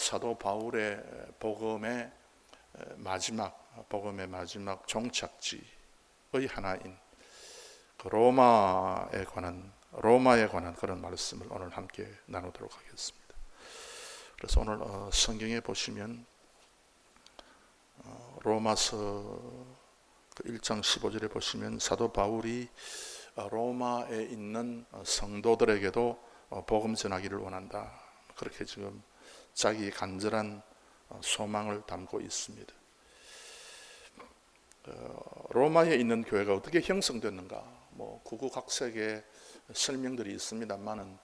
사도 바울의 복음의 마지막 종착지의 하나인 그 로마에 관한 그런 말씀을 오늘 함께 나누도록 하겠습니다. 그래서 오늘 성경에 보시면 로마서 1장 15절에 보시면 사도 바울이 로마에 있는 성도들에게도 복음 전하기를 원한다. 그렇게 지금 자기 간절한 소망을 담고 있습니다. 로마에 있는 교회가 어떻게 형성됐는가? 구구각색의 설명들이 있습니다만은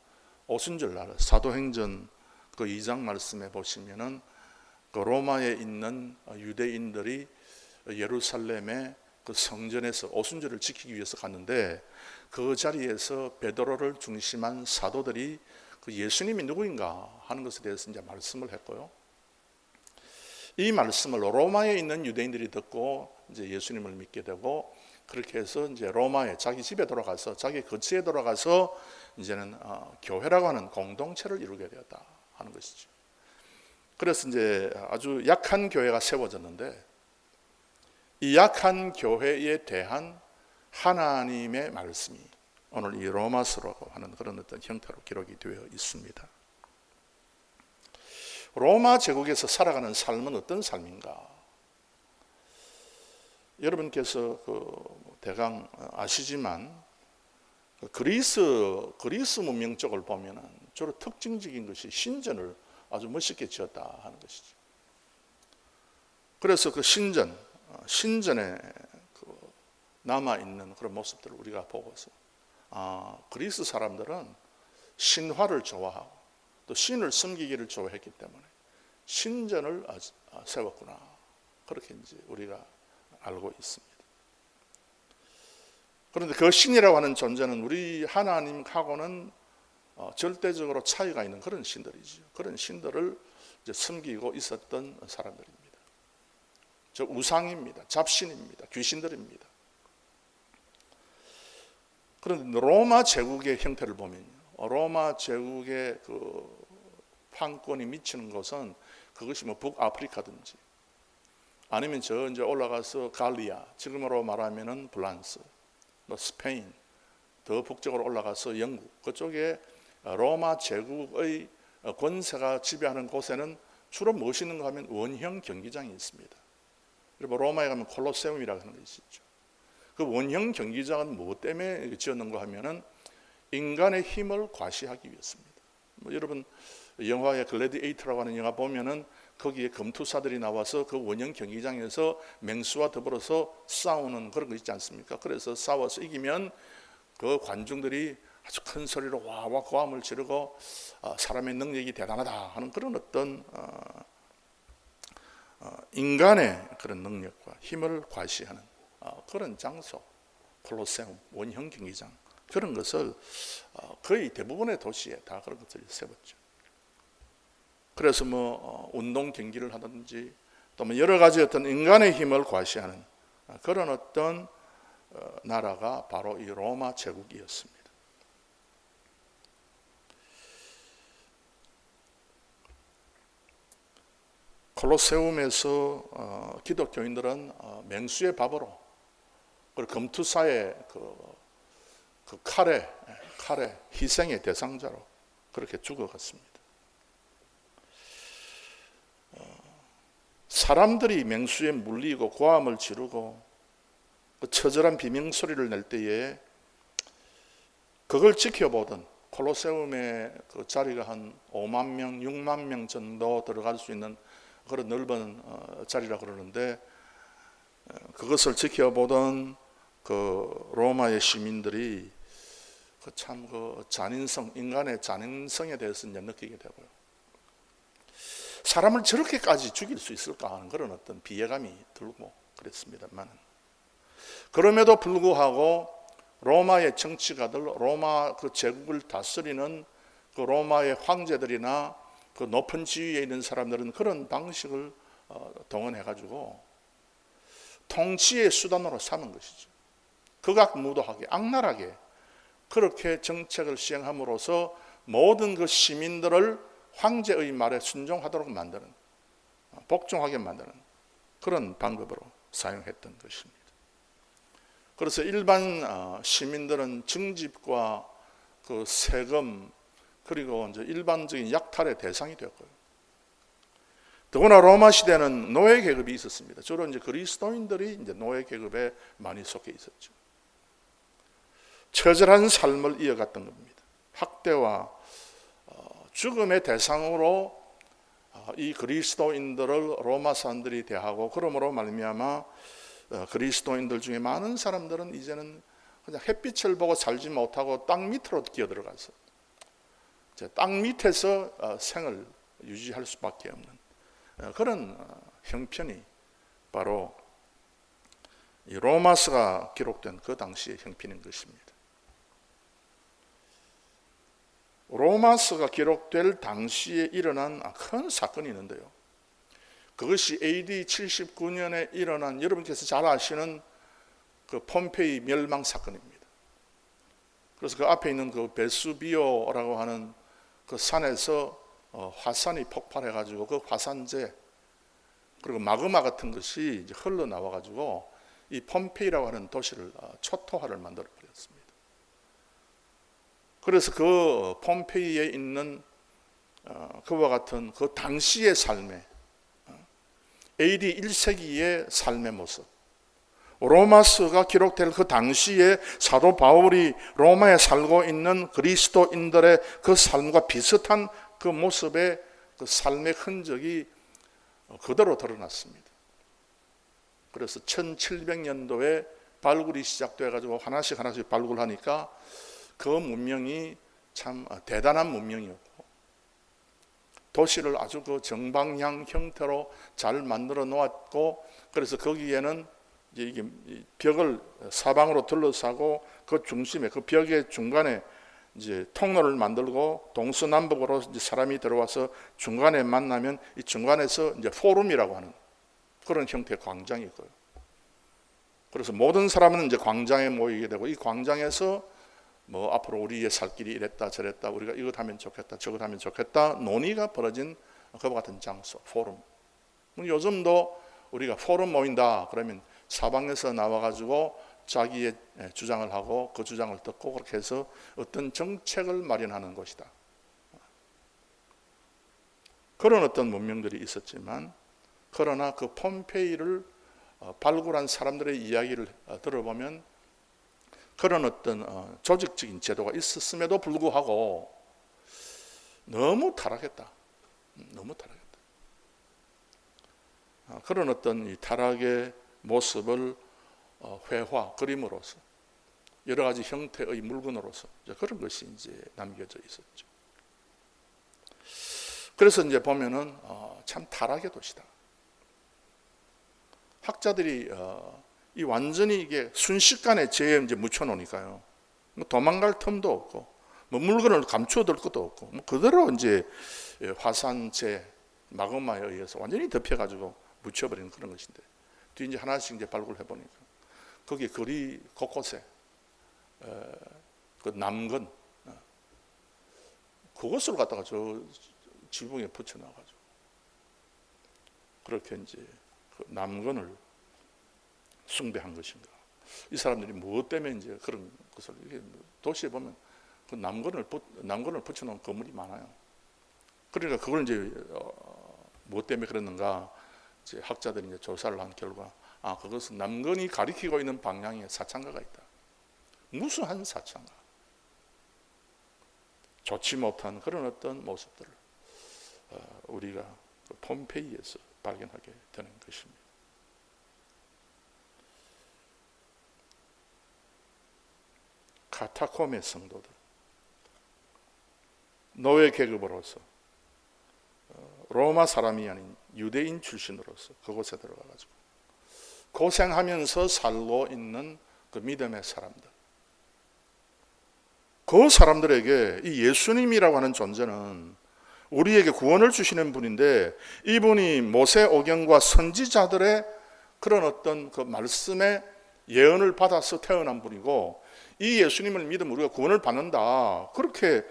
오순절날 사도행전 그 2장 말씀에 보시면은 그 로마에 있는 유대인들이 예루살렘의 그 성전에서 오순절을 지키기 위해서 갔는데 그 자리에서 베드로를 중심한 사도들이 그 예수님이 누구인가 하는 것에 대해서 이제 말씀을 했고요. 이 말씀을 로마에 있는 유대인들이 듣고 이제 예수님을 믿게 되고 그렇게 해서 이제 로마에 자기 집에 돌아가서 자기 거처에 돌아가서 이제는 교회라고 하는 공동체를 이루게 되었다 하는 것이죠. 그래서 이제 아주 약한 교회가 세워졌는데 이 약한 교회에 대한 하나님의 말씀이 오늘 이 로마서라고 하는 그런 어떤 형태로 기록이 되어 있습니다. 로마 제국에서 살아가는 삶은 어떤 삶인가? 여러분께서 대강 아시지만 그리스 문명 쪽을 보면은 주로 특징적인 것이 신전을 아주 멋있게 지었다 하는 것이죠. 그래서 그 신전에 남아 있는 그런 모습들을 우리가 보고서 그리스 사람들은 신화를 좋아하고 또 신을 섬기기를 좋아했기 때문에 신전을 세웠구나. 그렇게 이제 우리가 알고 있습니다. 그런데 그 신이라고 하는 존재는 우리 하나님하고는 절대적으로 차이가 있는 그런 신들이죠. 그런 신들을 이제 섬기고 있었던 사람들입니다. 저 우상입니다. 잡신입니다. 귀신들입니다. 그런데 로마 제국의 형태를 보면요, 로마 제국의 그 판권이 미치는 곳은 그것이 북아프리카든지 아니면 저 이제 올라가서 갈리아, 지금으로 말하면은 프랑스, 스페인, 더 북쪽으로 올라가서 영국, 그쪽에 로마 제국의 권세가 지배하는 곳에는 주로 무엇이 있는가 하면 원형 경기장이 있습니다. 그리고 로마에 가면 콜로세움이라고 하는 것이 있죠. 그 원형 경기장은 무엇 때문에 지었는가 하면은 인간의 힘을 과시하기 위해서입니다. 여러분 영화의 글래디에이터라고 하는 영화 보면은 거기에 검투사들이 나와서 그 원형 경기장에서 맹수와 더불어서 싸우는 그런 거 있지 않습니까? 그래서 싸워서 이기면 그 관중들이 아주 큰 소리로 와와 고함을 지르고 사람의 능력이 대단하다 하는 그런 어떤 인간의 그런 능력과 힘을 과시하는 그런 장소, 콜로세움, 원형 경기장, 그런 것을 거의 대부분의 도시에 다 그런 것들이 세웠죠. 그래서 운동 경기를 하든지 또 여러 가지 어떤 인간의 힘을 과시하는 그런 어떤 나라가 바로 이 로마 제국이었습니다. 콜로세움에서 기독교인들은 맹수의 밥으로 그리고 검투사의 그 칼의 희생의 대상자로 그렇게 죽어갔습니다. 사람들이 맹수에 물리고 고함을 지르고 그 처절한 비명소리를 낼 때에 그걸 지켜보던 콜로세움의 그 자리가 한 5만 명, 6만 명 정도 들어갈 수 있는 그런 넓은 자리라고 그러는데 그것을 지켜보던 그 로마의 시민들이 참 잔인성, 인간의 잔인성에 대해서 이제 느끼게 되고요. 사람을 저렇게까지 죽일 수 있을까 하는 그런 어떤 비애감이 들고 그랬습니다만 그럼에도 불구하고 로마의 정치가들, 로마 그 제국을 다스리는 그 로마의 황제들이나 그 높은 지위에 있는 사람들은 그런 방식을 동원해가지고 통치의 수단으로 삼은 것이죠. 극악무도하게 악랄하게 그렇게 정책을 시행함으로써 모든 그 시민들을 황제의 말에 순종하도록 만드는, 복종하게 만드는 그런 방법으로 사용했던 것입니다. 그래서 일반 시민들은 증집과 그 세금 그리고 이제 일반적인 약탈의 대상이 되었고요. 더구나 로마 시대는 노예 계급이 있었습니다. 주로 이제 그리스도인들이 이제 노예 계급에 많이 속해 있었죠. 처절한 삶을 이어갔던 겁니다. 학대와 죽음의 대상으로 이 그리스도인들을 로마 사람들이 대하고, 그러므로 말미암아 그리스도인들 중에 많은 사람들은 이제는 그냥 햇빛을 보고 살지 못하고 땅 밑으로 기어들어가서 땅 밑에서 생을 유지할 수밖에 없는 그런 형편이 바로 이 로마서가 기록된 그 당시의 형편인 것입니다. 로마서가 기록될 당시에 일어난 큰 사건이 있는데요, 그것이 AD 79년에 일어난, 여러분께서 잘 아시는 그 폼페이 멸망 사건입니다. 그래서 그 앞에 있는 그 베수비오라고 하는 그 산에서 화산이 폭발해가지고 그 화산재 그리고 마그마 같은 것이 이제 흘러나와가지고 이 폼페이라고 하는 도시를 초토화를 만들어 버렸습니다. 그래서 그 폼페이에 있는 그와 같은 그 당시의 삶의 AD 1세기의 삶의 모습, 로마서가 기록될 그 당시에 사도 바울이 로마에 살고 있는 그리스도인들의 그 삶과 비슷한 그 모습의 그 삶의 흔적이 그대로 드러났습니다. 그래서 1700년도에 발굴이 시작돼가지고 하나씩 발굴하니까 그 문명이 참 대단한 문명이었고, 도시를 아주 그 정방향 형태로 잘 만들어 놓았고, 그래서 거기에는 이게 벽을 사방으로 둘러싸고 그 중심에, 그 벽의 중간에 이제 통로를 만들고 동서남북으로 이제 사람이 들어와서 중간에 만나면 이 중간에서 이제 포럼이라고 하는 그런 형태의 광장이 있고요. 그래서 모든 사람은 이제 광장에 모이게 되고, 이 광장에서 뭐 앞으로 우리의 살 길이 이랬다 저랬다, 우리가 이것 하면 좋겠다 저것 하면 좋겠다 논의가 벌어진 그와 같은 장소, 포럼. 요즘도 우리가 포럼 모인다 그러면 사방에서 나와가지고 자기의 주장을 하고 그 주장을 듣고 그렇게 해서 어떤 정책을 마련하는 것이다. 그런 어떤 문명들이 있었지만, 그러나 그 폼페이를 발굴한 사람들의 이야기를 들어보면 그런 어떤 조직적인 제도가 있었음에도 불구하고 너무 타락했다. 너무 타락했다. 그런 어떤 이 타락의 모습을 회화, 그림으로서 여러 가지 형태의 물건으로서 그런 것이 이제 남겨져 있었죠. 그래서 이제 보면은 참 타락의 도시다. 학자들이 이 완전히 이게 순식간에 죄에 이제 묻혀 놓으니까요. 뭐 도망갈 틈도 없고, 뭐 물건을 감추어둘 것도 없고, 뭐 그대로 이제 화산재, 마그마에 의해서 완전히 덮여가지고 묻혀버리는 그런 것인데, 뒤에 이제 하나씩 이제 발굴해 보니까 거기 거리 곳곳에 그 남근 그것을 갖다가 저 지붕에 붙여놔가지고 그렇게 이제 그 남근을 숭배한 것인가? 이 사람들이 무엇 때문에 이제 그런 것을, 이게 도시에 보면 그 남근을 붙여놓은 건물이 많아요. 그러니까 그걸 이제 무엇 때문에 그랬는가? 이제 학자들이 이제 조사를 한 결과, 그것은 남근이 가리키고 있는 방향에 사창가가 있다. 무수한 사창가, 좋지 못한 그런 어떤 모습들을 우리가 폼페이에서 발견하게 되는 것입니다. 카타콤의 성도들, 노예 계급으로서 로마 사람이 아닌 유대인 출신으로서 그곳에 들어가가지고 고생하면서 살고 있는 그 믿음의 사람들, 그 사람들에게 이 예수님이라고 하는 존재는 우리에게 구원을 주시는 분인데, 이분이 모세오경과 선지자들의 그런 어떤 그 말씀의 예언을 받아서 태어난 분이고, 이 예수님을 믿으면 우리가 구원을 받는다, 그렇게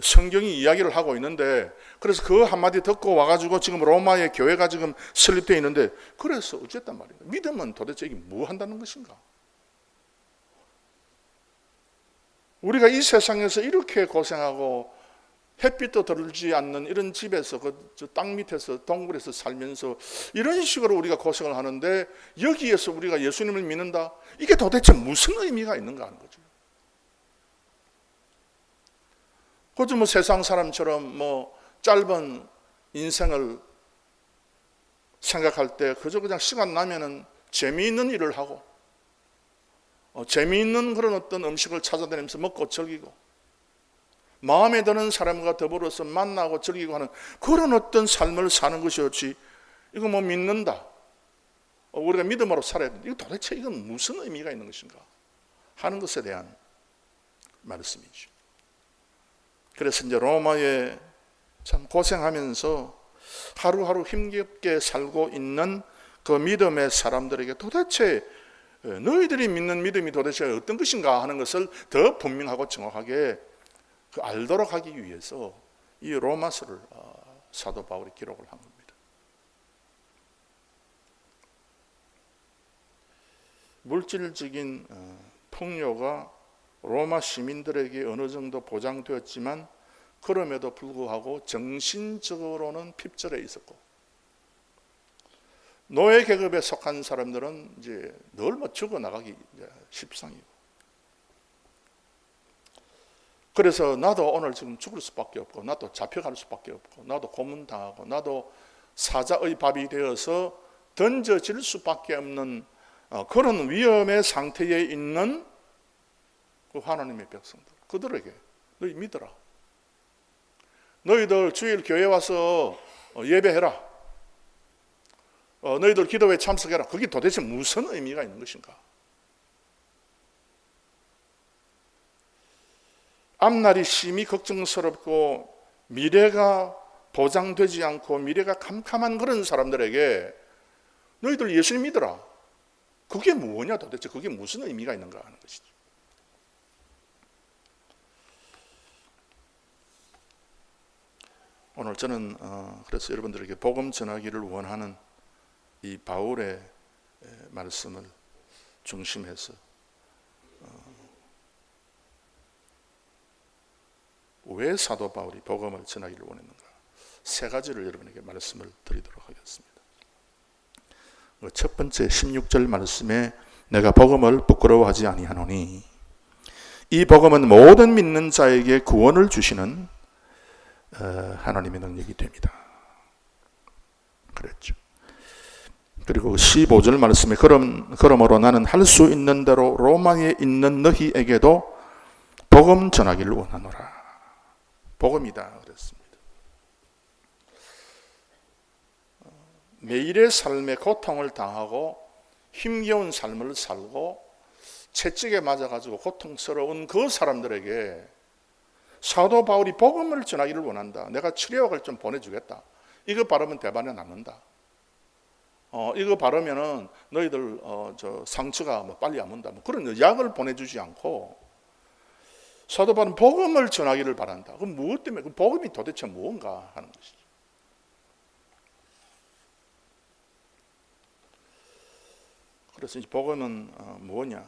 성경이 이야기를 하고 있는데, 그래서 그 한마디 듣고 와가지고 지금 로마의 교회가 지금 설립되어 있는데, 그래서 어쨌단 말입니다. 믿음은 도대체 이게 뭐 한다는 것인가? 우리가 이 세상에서 이렇게 고생하고 햇빛도 들지 않는 이런 집에서 땅 밑에서 동굴에서 살면서 이런 식으로 우리가 고생을 하는데, 여기에서 우리가 예수님을 믿는다? 이게 도대체 무슨 의미가 있는가 하는 거죠. 그저 뭐 세상 사람처럼 뭐 짧은 인생을 생각할 때 그저 그냥 시간 나면은 재미있는 일을 하고, 재미있는 그런 어떤 음식을 찾아다니면서 먹고 즐기고, 마음에 드는 사람과 더불어서 만나고 즐기고 하는 그런 어떤 삶을 사는 것이었지, 이거 뭐 믿는다, 우리가 믿음으로 살아야 된다, 이거 도대체 이건 무슨 의미가 있는 것인가 하는 것에 대한 말씀이죠. 그래서 이제 로마에 참 고생하면서 하루하루 힘겹게 살고 있는 그 믿음의 사람들에게 도대체 너희들이 믿는 믿음이 도대체 어떤 것인가 하는 것을 더 분명하고 정확하게 알도록 하기 위해서 이 로마서를 사도 바울이 기록을 한 겁니다. 물질적인 풍요가 로마 시민들에게 어느 정도 보장되었지만, 그럼에도 불구하고 정신적으로는 핍절해 있었고, 노예 계급에 속한 사람들은 이제 늘 뭐 죽어나가기 십상이고, 그래서 나도 오늘 지금 죽을 수밖에 없고, 나도 잡혀갈 수밖에 없고, 나도 고문당하고, 나도 사자의 밥이 되어서 던져질 수밖에 없는 그런 위험의 상태에 있는 그 하나님의 백성들, 그들에게 너희 믿어라, 너희들 주일 교회 와서 예배해라, 너희들 기도회에 참석해라, 그게 도대체 무슨 의미가 있는 것인가? 앞날이 심히 걱정스럽고 미래가 보장되지 않고 미래가 캄캄한 그런 사람들에게 너희들 예수님 믿어라, 그게 뭐냐, 도대체 그게 무슨 의미가 있는가 하는 것이죠. 오늘 저는 그래서 여러분들에게 복음 전하기를 원하는 이 바울의 말씀을 중심해서 왜 사도 바울이 복음을 전하기를 원했는가, 세 가지를 여러분에게 말씀을 드리도록 하겠습니다. 첫 번째 16절 말씀에 내가 복음을 부끄러워하지 아니하노니, 이 복음은 모든 믿는 자에게 구원을 주시는 하나님의 능력이 됩니다. 그랬죠. 그리고 15절 말씀에 그러므로 나는 할 수 있는 대로 로마에 있는 너희에게도 복음 전하기를 원하노라. 복음이다 그랬습니다. 매일의 삶에 고통을 당하고 힘겨운 삶을 살고 채찍에 맞아가지고 고통스러운 그 사람들에게 사도 바울이 복음을 전하기를 원한다. 내가 치료약을 좀 보내주겠다. 이거 바르면 대반에 낫는다. 이거 바르면은 너희들 저 상처가 뭐 빨리 안 문다. 뭐 그런 약을 보내주지 않고 사도 바울은 복음을 전하기를 바란다. 그럼 무엇 때문에? 그 복음이 도대체 무엇인가 하는 것이죠. 그래서 이 복음은 뭐냐?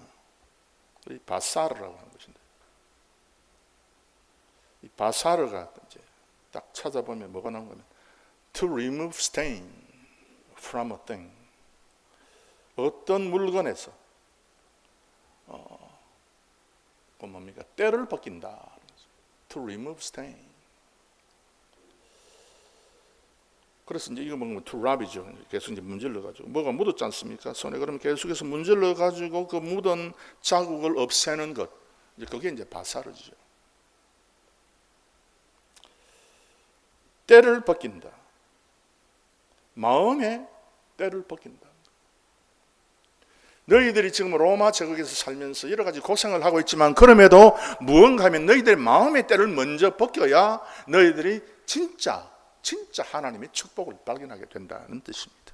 이 바사르라고 하는 것인데, 이 바사르가 이제 딱 찾아보면 뭐가 나오냐면 to remove stain from a thing, 어떤 물건에서 그 뭡니까? 때를 벗긴다. to remove stain. 그래서 이제 이거 먹으면 to rub이죠. 계속 이제 문질러 가지고 뭐가 묻었지 않습니까? 손에. 그러면 계속해서 문질러 가지고 그 묻은 자국을 없애는 것, 이제 그게 이제 바사르죠. 때를 벗긴다. 마음에 때를 벗긴다. 너희들이 지금 로마 제국에서 살면서 여러 가지 고생을 하고 있지만, 그럼에도 무언가 하면 너희들의 마음의 때를 먼저 벗겨야 너희들이 진짜 하나님의 축복을 발견하게 된다는 뜻입니다.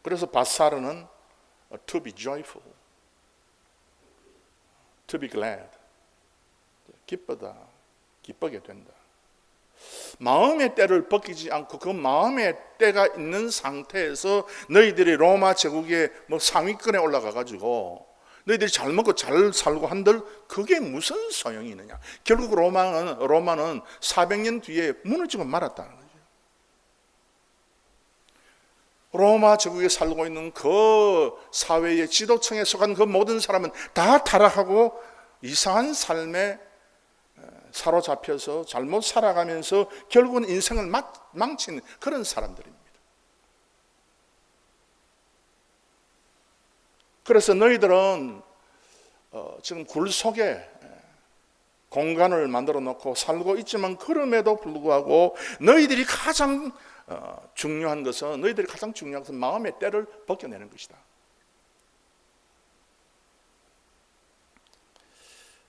그래서 바사르는 to be joyful, to be glad. 기쁘게 된다. 마음의 때를 벗기지 않고 그 마음의 때가 있는 상태에서 너희들이 로마 제국의 상위권에 올라가 가지고 너희들이 잘 먹고 잘 살고 한들 그게 무슨 소용이 있느냐. 결국 로마는 400년 뒤에 무너지고 말았다는 거죠. 로마 제국에 살고 있는 그 사회의 지도층에 속한 그 모든 사람은 다 타락하고 이상한 삶에 사로잡혀서 잘못 살아가면서 결국은 인생을 망친 그런 사람들입니다. 그래서 너희들은 지금 굴 속에 공간을 만들어 놓고 살고 있지만 그럼에도 불구하고 너희들이 가장 중요한 것은 마음의 때를 벗겨내는 것이다.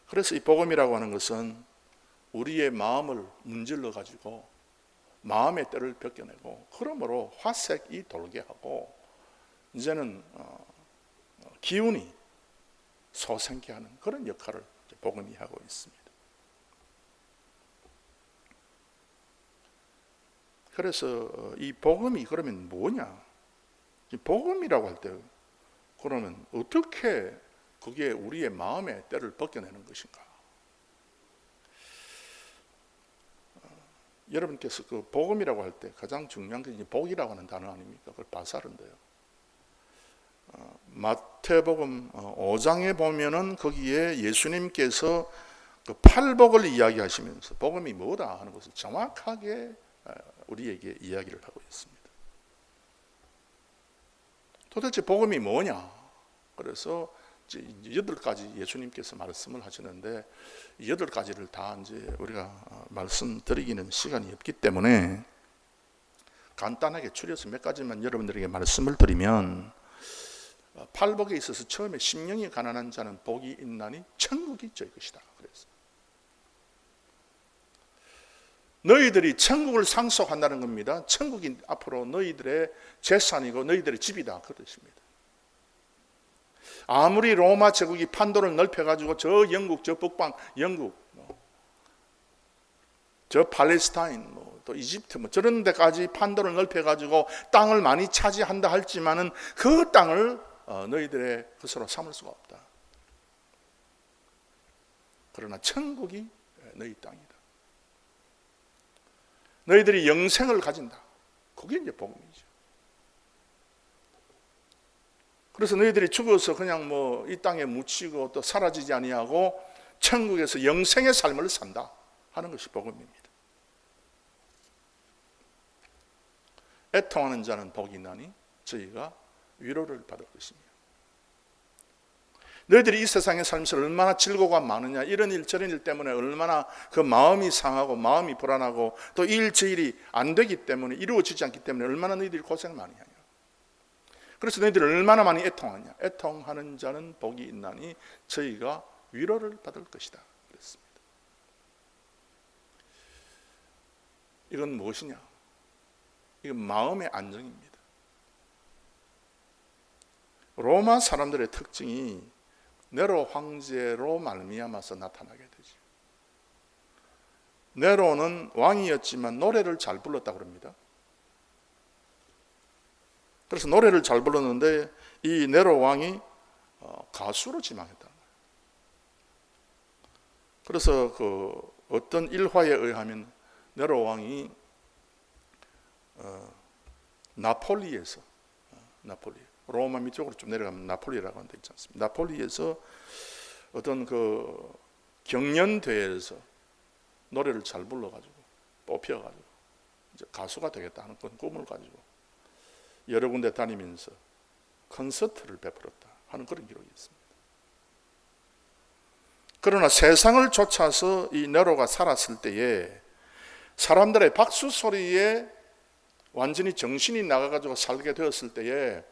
그래서 이 복음이라고 하는 것은 우리의 마음을 문질러 가지고 마음의 때를 벗겨내고 그러므로 화색이 돌게 하고 이제는 기운이 솟게 하는 그런 역할을 복음이 하고 있습니다. 그래서 이 복음이 그러면 뭐냐? 이 복음이라고 할 때 그러면 어떻게 그게 우리의 마음의 때를 벗겨내는 것인가? 여러분께서 그 복음이라고 할 때 가장 중요한 게 복이라고 하는 단어 아닙니까? 그걸 바사른데요. 마태복음 5장에 보면은 거기에 예수님께서 그 팔복을 이야기하시면서 복음이 뭐다 하는 것을 정확하게 우리에게 이야기를 하고 있습니다. 도대체 복음이 뭐냐? 그래서 8가지 예수님께서 말씀을 하시는데 8가지를 다 이제 우리가 말씀드리기는 시간이 없기 때문에 간단하게 추려서 몇 가지만 여러분들에게 말씀을 드리면 팔복에 있어서 처음에 심령이 가난한 자는 복이 있나니 천국이 저희 것이다. 그래서 너희들이 천국을 상속한다는 겁니다. 천국이 앞으로 너희들의 재산이고 너희들의 집이다. 그 뜻입니다. 아무리 로마 제국이 판도를 넓혀가지고 저 영국, 저 북방 영국, 저 팔레스타인, 또 이집트 저런 데까지 판도를 넓혀가지고 땅을 많이 차지한다 할지만은 그 땅을 너희들의 것으로 삼을 수가 없다. 그러나 천국이 너희 땅이다. 너희들이 영생을 가진다. 그게 이제 복음이죠. 그래서 너희들이 죽어서 그냥 이 땅에 묻히고 또 사라지지 아니하고 천국에서 영생의 삶을 산다 하는 것이 복음입니다. 애통하는 자는 복이 있나니 저희가 위로를 받을 것입니다. 너희들이 이 세상에 살면서 얼마나 즐거움가 많으냐, 이런 일 저런 일 때문에 얼마나 그 마음이 상하고 마음이 불안하고 또 일 저 일이 안 되기 때문에 이루어지지 않기 때문에 얼마나 너희들이 고생을 많이 하냐. 그래서 너희들이 얼마나 많이 애통하냐. 애통하는 자는 복이 있나니 저희가 위로를 받을 것이다. 그랬습니다. 이건 무엇이냐? 이건 마음의 안정입니다. 로마 사람들의 특징이 네로 황제로 말미암아서 나타나게 되죠. 네로는 왕이었지만 노래를 잘 불렀다고 합니다. 그래서 노래를 잘 불렀는데 이 네로 왕이 가수로 지망했다는 거예요. 그래서 그 어떤 일화에 의하면 네로 왕이 나폴리에서 로마 밑쪽으로 좀 내려가면 나폴리라고 하는 데 있지 않습니까? 나폴리에서 어떤 그 경연대회에서 노래를 잘 불러가지고 뽑혀가지고 이제 가수가 되겠다 하는 그런 꿈을 가지고 여러 군데 다니면서 콘서트를 베풀었다 하는 그런 기록이 있습니다. 그러나 세상을 쫓아서 이 네로가 살았을 때에 사람들의 박수 소리에 완전히 정신이 나가가지고 살게 되었을 때에,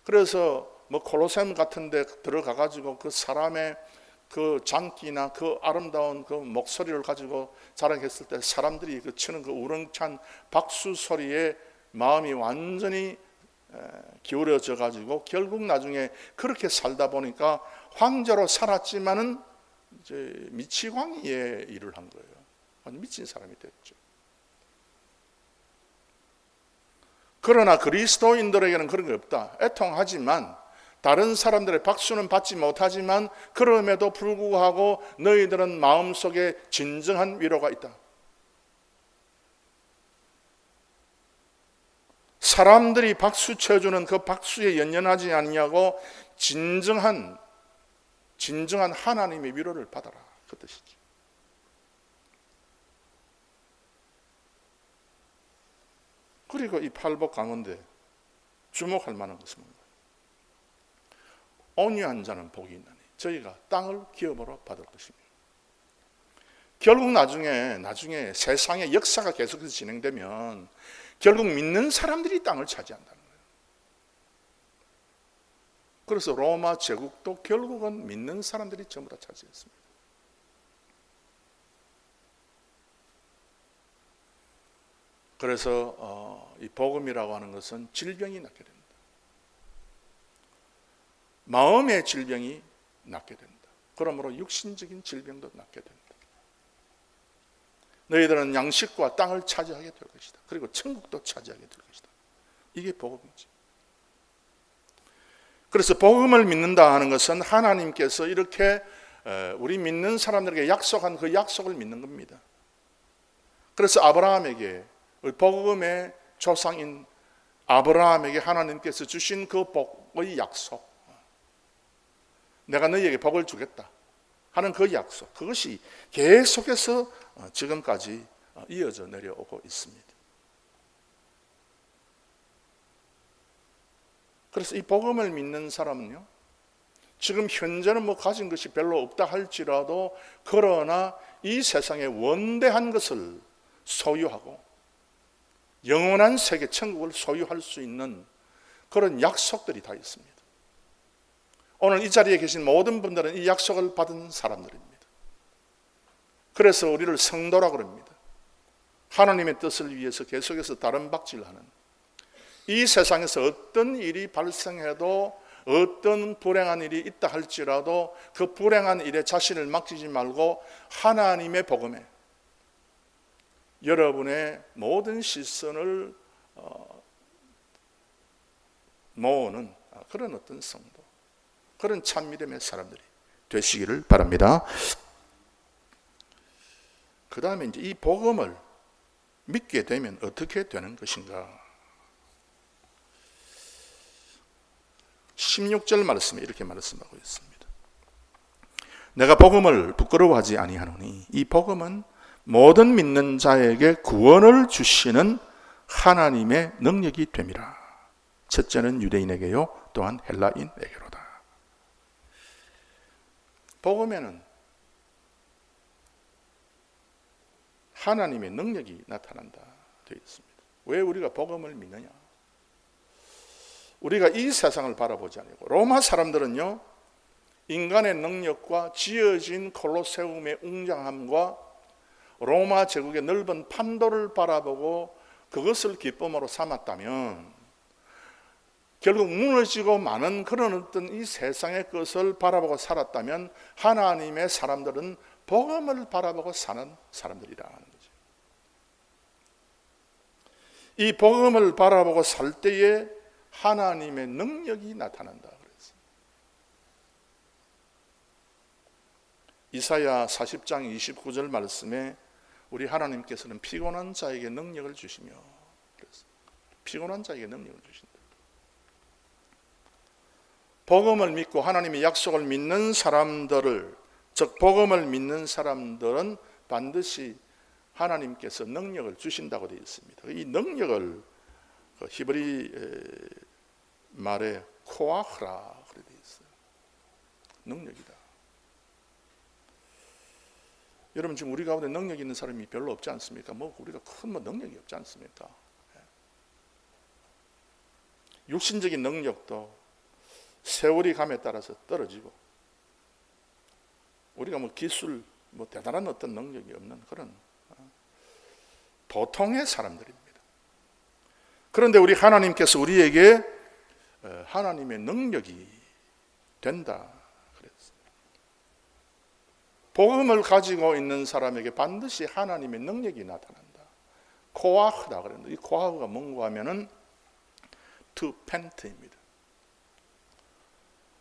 그래서 콜로세움 같은 데 들어가가지고 그 사람의 그 장기나 그 아름다운 그 목소리를 가지고 자랑했을 때 사람들이 그 치는 그 우렁찬 박수 소리에 마음이 완전히 기울어져 가지고 결국 나중에 그렇게 살다 보니까 황제로 살았지만은 이제 미치광이의 일을 한 거예요. 완전 미친 사람이 됐죠. 그러나 그리스도인들에게는 그런 게 없다. 애통하지만 다른 사람들의 박수는 받지 못하지만 그럼에도 불구하고 너희들은 마음속에 진정한 위로가 있다. 사람들이 박수 쳐주는 그 박수에 연연하지 않냐고 진정한 하나님의 위로를 받아라. 그 뜻이죠. 그리고 이 팔복 가운데 주목할 만한 것은 뭔가? 온유한 자는 복이 있나니 저희가 땅을 기업으로 받을 것입니다. 결국 나중에 세상의 역사가 계속해서 진행되면 결국 믿는 사람들이 땅을 차지한다는 거예요. 그래서 로마 제국도 결국은 믿는 사람들이 전부 다 차지했습니다. 그래서 이 복음이라고 하는 것은 질병이 낫게 됩니다. 마음의 질병이 낫게 된다. 그러므로 육신적인 질병도 낫게 된다. 너희들은 양식과 땅을 차지하게 될 것이다. 그리고 천국도 차지하게 될 것이다. 이게 복음이지. 그래서 복음을 믿는다 하는 것은 하나님께서 이렇게 우리 믿는 사람들에게 약속한 그 약속을 믿는 겁니다. 그래서 아브라함에게 복음의 조상인 아브라함에게 하나님께서 주신 그 복의 약속, 내가 너희에게 복을 주겠다 하는 그 약속, 그것이 계속해서 지금까지 이어져 내려오고 있습니다. 그래서 이 복음을 믿는 사람은요, 지금 현재는 가진 것이 별로 없다 할지라도 그러나 이 세상의 원대한 것을 소유하고 영원한 세계 천국을 소유할 수 있는 그런 약속들이 다 있습니다. 오늘 이 자리에 계신 모든 분들은 이 약속을 받은 사람들입니다. 그래서 우리를 성도라고 합니다. 하나님의 뜻을 위해서 계속해서 다름박질하는, 이 세상에서 어떤 일이 발생해도 어떤 불행한 일이 있다 할지라도 그 불행한 일에 자신을 맡기지 말고 하나님의 복음에 여러분의 모든 시선을 모으는 그런 어떤 성도, 그런 참믿음의 사람들이 되시기를 바랍니다. 그 다음에 이제 이 복음을 믿게 되면 어떻게 되는 것인가? 16절 말씀에 이렇게 말씀하고 있습니다. 내가 복음을 부끄러워하지 아니하노니 이 복음은 모든 믿는 자에게 구원을 주시는 하나님의 능력이 됨이라. 첫째는 유대인에게요, 또한 헬라인에게로다. 복음에는 하나님의 능력이 나타난다 되어 있습니다. 왜 우리가 복음을 믿느냐? 우리가 이 세상을 바라보지 않고, 로마 사람들은요, 인간의 능력과 지어진 콜로세움의 웅장함과 로마 제국의 넓은 판도를 바라보고 그것을 기쁨으로 삼았다면, 결국 무너지고 마는 그런 어떤 이 세상의 것을 바라보고 살았다면 하나님의 사람들은 복음을 바라보고 사는 사람들이라는 거죠. 이 복음을 바라보고 살 때에 하나님의 능력이 나타난다 그랬어요. 이사야 40장 29절 말씀에 우리 하나님께서는 피곤한 자에게 능력을 주시며, 그랬어요. 피곤한 자에게 능력을 주신다. 복음을 믿고 하나님의 약속을 믿는 사람들을, 즉 복음을 믿는 사람들은 반드시 하나님께서 능력을 주신다고 되어 있습니다. 이 능력을 히브리 말에 코아흐라 그래 되어 있어요. 능력이다. 여러분, 지금 우리 가운데 능력 있는 사람이 별로 없지 않습니까? 우리가 큰 능력이 없지 않습니까? 육신적인 능력도 세월이 감에 따라서 떨어지고, 우리가 기술, 대단한 어떤 능력이 없는 그런 보통의 사람들입니다. 그런데 우리 하나님께서 우리에게 하나님의 능력이 된다 그랬어요. 복음을 가지고 있는 사람에게 반드시 하나님의 능력이 나타난다. 코아흐다 그랬는데, 이 코아흐가 뭔가 하면은 to pant입니다.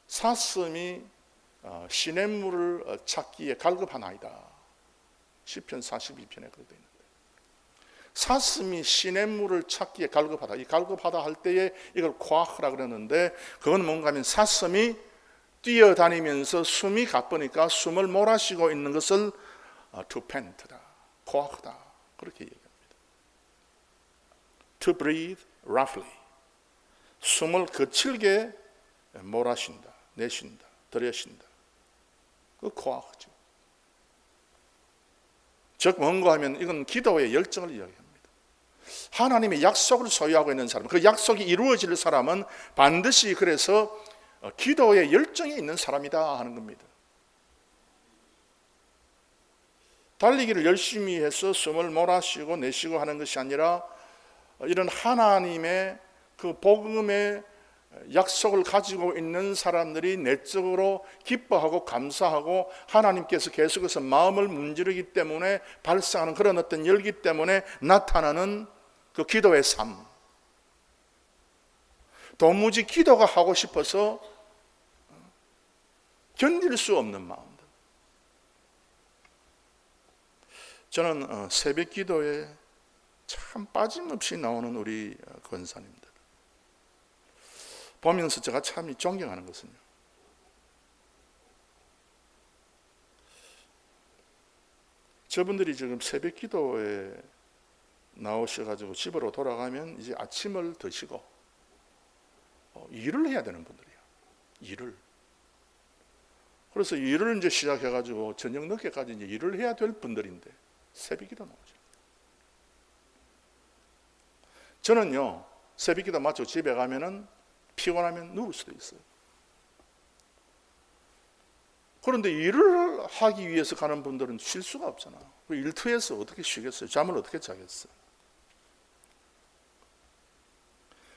사슴이 시냇물을 찾기에 갈급하나이다. 시편 42편에 그렇게 되어 있는데, 사슴이 시냇물을 찾기에 갈급하다. 이 갈급하다 할 때에 이걸 코아흐라 그러는데, 그건 뭔가 하면 사슴이 뛰어다니면서 숨이 가쁘니까 숨을 몰아쉬고 있는 것을 to pant다, 코아흐다, 그렇게 얘기합니다. To breathe roughly, 숨을 거칠게 몰아쉰다, 내쉰다, 들여쉰다. 그 코아흐죠. 즉 뭔가 하면 이건 기도의 열정을 이야기합니다. 하나님의 약속을 소유하고 있는 사람, 그 약속이 이루어질 사람은 반드시 그래서 기도의 열정이 있는 사람이다 하는 겁니다. 달리기를 열심히 해서 숨을 몰아쉬고 내쉬고 하는 것이 아니라, 이런 하나님의 그 복음의 약속을 가지고 있는 사람들이 내적으로 기뻐하고 감사하고 하나님께서 계속해서 마음을 문지르기 때문에 발생하는 그런 어떤 열기 때문에 나타나는 그 기도의 삶. 도무지 기도가 하고 싶어서 견딜 수 없는 마음들. 저는 새벽 기도에 참 빠짐없이 나오는 우리 권사님들 보면서 제가 참 존경하는 것은요, 저분들이 지금 새벽 기도에 나오셔가지고 집으로 돌아가면 이제 아침을 드시고 일을 해야 되는 분들이에요. 일을. 그래서 일을 이제 시작해가지고 저녁 늦게까지 이제 일을 해야 될 분들인데 새벽 기도 나오죠. 저는요, 새벽 기도 마치고 집에 가면은 피곤하면 누울 수도 있어요. 그런데 일을 하기 위해서 가는 분들은 쉴 수가 없잖아. 일터에서 어떻게 쉬겠어요? 잠을 어떻게 자겠어요?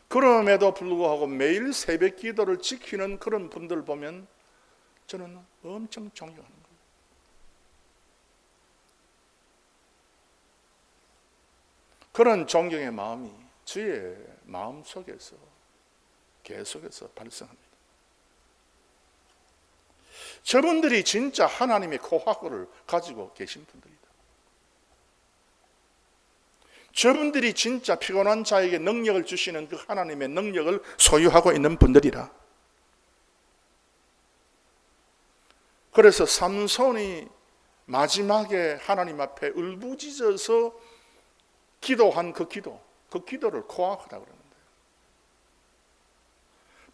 그럼에도 불구하고 매일 새벽 기도를 지키는 그런 분들 보면 저는 엄청 존경하는 거예요. 그런 존경의 마음이 주의 마음 속에서 계속해서 발생합니다. 저분들이 진짜 하나님의 코하고를 가지고 계신 분들이다. 저분들이 진짜 피곤한 자에게 능력을 주시는 그 하나님의 능력을 소유하고 있는 분들이라. 그래서 삼손이 마지막에 하나님 앞에 울부짖어서 기도한 그 기도를 코아흐라고 그러는데,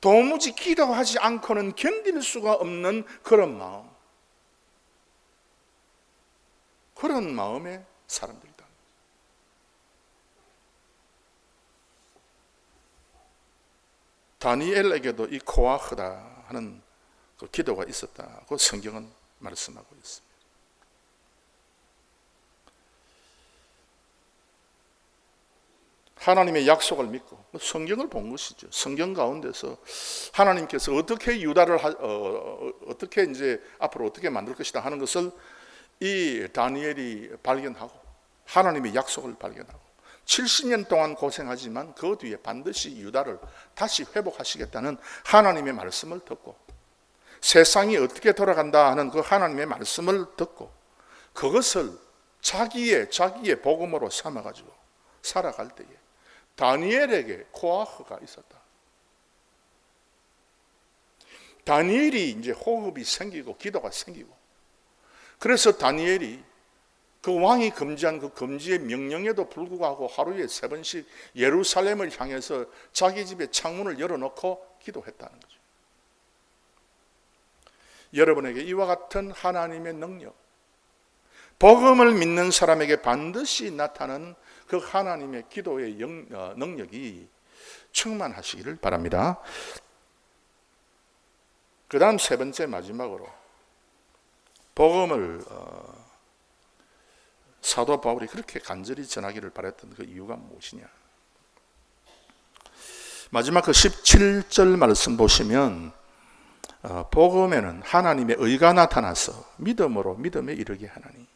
도무지 기도하지 않고는 견딜 수가 없는 그런 마음, 그런 마음의 사람들이다. 다니엘에게도 이 코아흐다 하는 그 기도가 있었다고 성경은 말씀하고 있습니다. 하나님의 약속을 믿고 성경을 본 것이죠. 성경 가운데서 하나님께서 어떻게 유다를 어떻게 이제 앞으로 어떻게 만들 것이다 하는 것을 이 다니엘이 발견하고 하나님의 약속을 발견하고 70년 동안 고생하지만 그 뒤에 반드시 유다를 다시 회복하시겠다는 하나님의 말씀을 듣고 세상이 어떻게 돌아간다 하는 그 하나님의 말씀을 듣고 그것을 자기의 복음으로 삼아가지고 살아갈 때에 다니엘에게 코아흐가 있었다. 다니엘이 이제 호흡이 생기고 기도가 생기고, 그래서 다니엘이 그 왕이 금지한 그 금지의 명령에도 불구하고 하루에 3번씩 예루살렘을 향해서 자기 집의 창문을 열어놓고 기도했다는 거죠. 여러분에게 이와 같은 하나님의 능력, 복음을 믿는 사람에게 반드시 나타나는 그 하나님의 기도의 능력이 충만하시기를 바랍니다. 그 다음 세 번째 마지막으로 복음을 사도 바울이 그렇게 간절히 전하기를 바랬던 그 이유가 무엇이냐. 마지막 그 17절 말씀 보시면 복음에는 하나님의 의가 나타나서 믿음으로 믿음에 이르게 하나니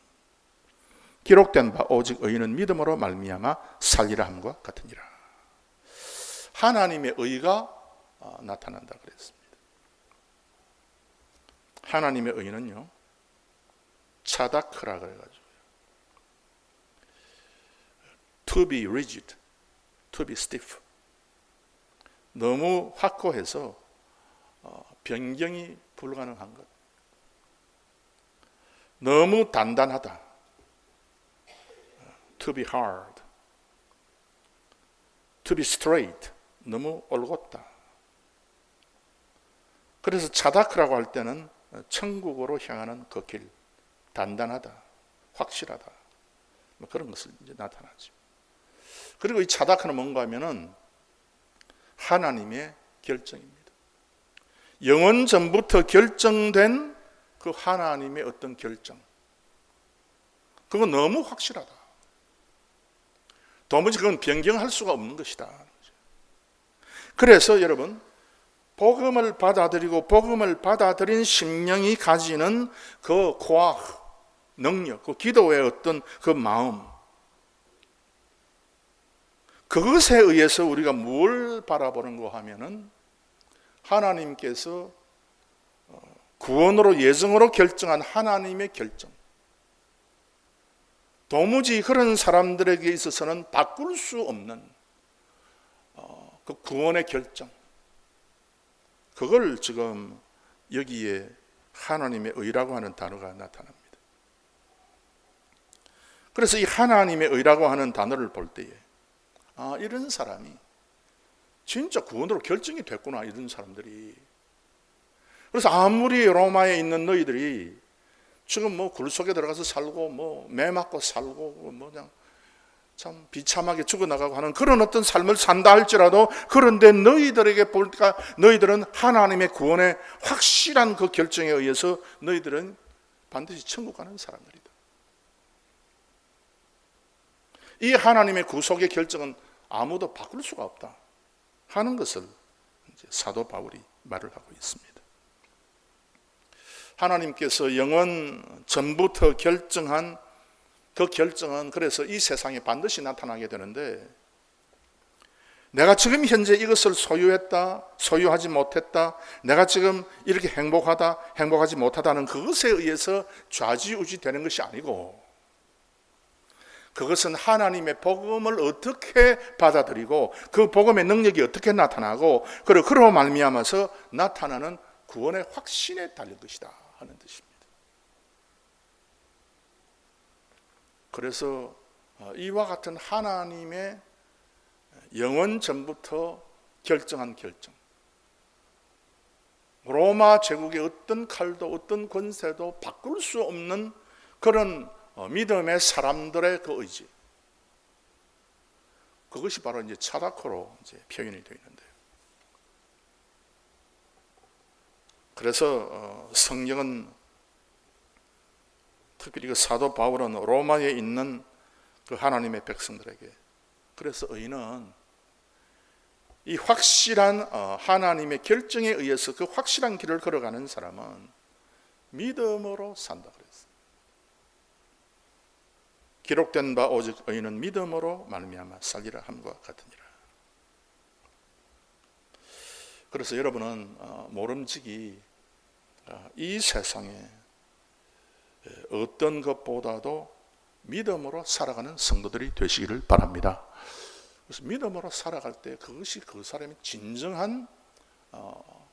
기록된 바 오직 의인은 믿음으로 말미암아 살리라 함과 같으니라. 하나님의 의가 나타난다 그랬습니다. 하나님의 의는요, 차다크라 그래가지고 to be rigid, to be stiff, 너무 확고해서 변경이 불가능한 것, 너무 단단하다, to be hard, to be straight, 너무 올곧다. 그래서 차다크라고 할 때는 천국으로 향하는 그 길, 단단하다, 확실하다, 뭐 그런 것을 이제 나타나죠. 그리고 이 차다크는 뭔가 하면은 하나님의 결정입니다. 영원 전부터 결정된 그 하나님의 어떤 결정, 그거 너무 확실하다. 도무지 그건 변경할 수가 없는 것이다. 그래서 여러분, 복음을 받아들이고 복음을 받아들인 심령이 가지는 그 고학, 능력, 그 기도의 어떤 그 마음, 그것에 의해서 우리가 뭘 바라보는가 하면은 하나님께서 구원으로 예정으로 결정한 하나님의 결정, 도무지 그런 사람들에게 있어서는 바꿀 수 없는 그 구원의 결정, 그걸 지금 여기에 하나님의 의라고 하는 단어가 나타납니다. 그래서 이 하나님의 의라고 하는 단어를 볼 때에 이런 사람이 진짜 구원으로 결정이 됐구나, 이런 사람들이. 그래서 아무리 로마에 있는 너희들이 지금 뭐 굴 속에 들어가서 살고 뭐 매 맞고 살고 뭐 그냥 참 비참하게 죽어나가고 하는 그런 어떤 삶을 산다 할지라도, 그런데 너희들에게 볼까, 너희들은 하나님의 구원의 확실한 그 결정에 의해서 너희들은 반드시 천국 가는 사람들이다. 이 하나님의 구속의 결정은 아무도 바꿀 수가 없다 하는 것을 이제 사도 바울이 말을 하고 있습니다. 하나님께서 영원 전부터 결정한 그 결정은 그래서 이 세상에 반드시 나타나게 되는데, 내가 지금 현재 이것을 소유했다, 소유하지 못했다, 내가 지금 이렇게 행복하다, 행복하지 못하다는 그것에 의해서 좌지우지 되는 것이 아니고, 그것은 하나님의 복음을 어떻게 받아들이고 그 복음의 능력이 어떻게 나타나고, 그리고 그로 말미암아서 나타나는 구원의 확신에 달린 것이다 하는 뜻입니다. 그래서 이와 같은 하나님의 영원 전부터 결정한 결정, 로마 제국의 어떤 칼도 어떤 권세도 바꿀 수 없는 그런 믿음의 사람들의 그 의지, 그것이 바로 이제 차다코로 이제 표현이 되어 있는데요. 그래서 성경은 특별히 그 사도 바울은 로마에 있는 그 하나님의 백성들에게, 그래서 의인은 이 확실한 하나님의 결정에 의해서 그 확실한 길을 걸어가는 사람은 믿음으로 산다 그랬어요. 기록된 바 오직 의인은 믿음으로 말미암아 살리라 함과 같으니라. 그래서 여러분은 모름지기 이 세상에 어떤 것보다도 믿음으로 살아가는 성도들이 되시기를 바랍니다. 그래서 믿음으로 살아갈 때 그것이 그 사람의 진정한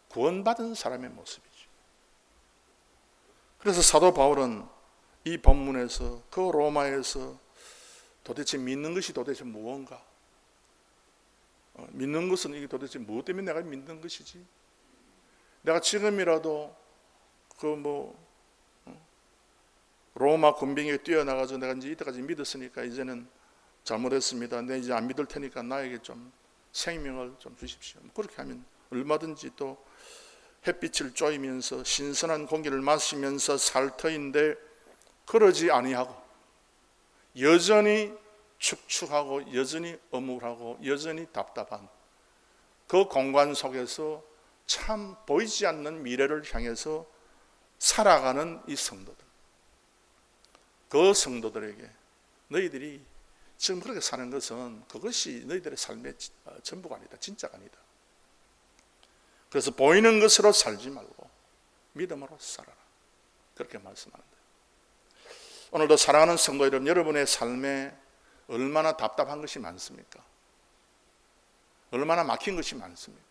구원받은 사람의 모습이죠. 그래서 사도 바울은 이 본문에서 그 로마에서 도대체 믿는 것이 도대체 무언가, 믿는 것은 이게 도대체 무엇 때문에 내가 믿는 것이지, 내가 지금이라도 로마 군병에 뛰어나가서 내가 이제 이때까지 믿었으니까 이제는 잘못했습니다, 내 이제 안 믿을 테니까 나에게 좀 생명을 좀 주십시오. 그렇게 하면 얼마든지 또 햇빛을 쬐면서 신선한 공기를 마시면서 살 터인데, 그러지 아니하고 여전히 축축하고 여전히 어물하고 여전히 답답한 그 공간 속에서 참 보이지 않는 미래를 향해서 살아가는 이 성도들, 그 성도들에게 너희들이 지금 그렇게 사는 것은 그것이 너희들의 삶의 전부가 아니다, 진짜가 아니다. 그래서 보이는 것으로 살지 말고 믿음으로 살아라, 그렇게 말씀하는데, 오늘도 사랑하는 성도 여러분, 여러분의 삶에 얼마나 답답한 것이 많습니까? 얼마나 막힌 것이 많습니까?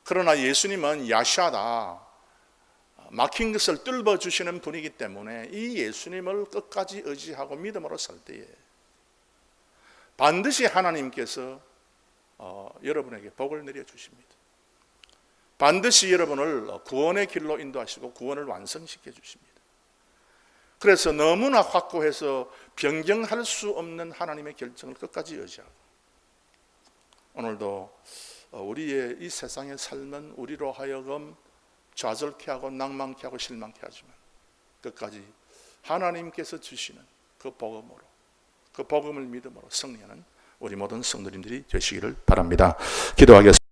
그러나 예수님은 야샤다, 막힌 것을 뚫어주시는 분이기 때문에 이 예수님을 끝까지 의지하고 믿음으로 살 때에 반드시 하나님께서 여러분에게 복을 내려주십니다. 반드시 여러분을 구원의 길로 인도하시고 구원을 완성시켜 주십니다. 그래서 너무나 확고해서 변경할 수 없는 하나님의 결정을 끝까지 의지하고, 오늘도 우리의 이 세상의 삶은 우리로 하여금 좌절케 하고 낭만케 하고 실망케 하지만 끝까지 하나님께서 주시는 그 복음으로, 그 복음을 믿음으로 승리하는 우리 모든 성도님들이 되시기를 바랍니다. 기도하겠습니다.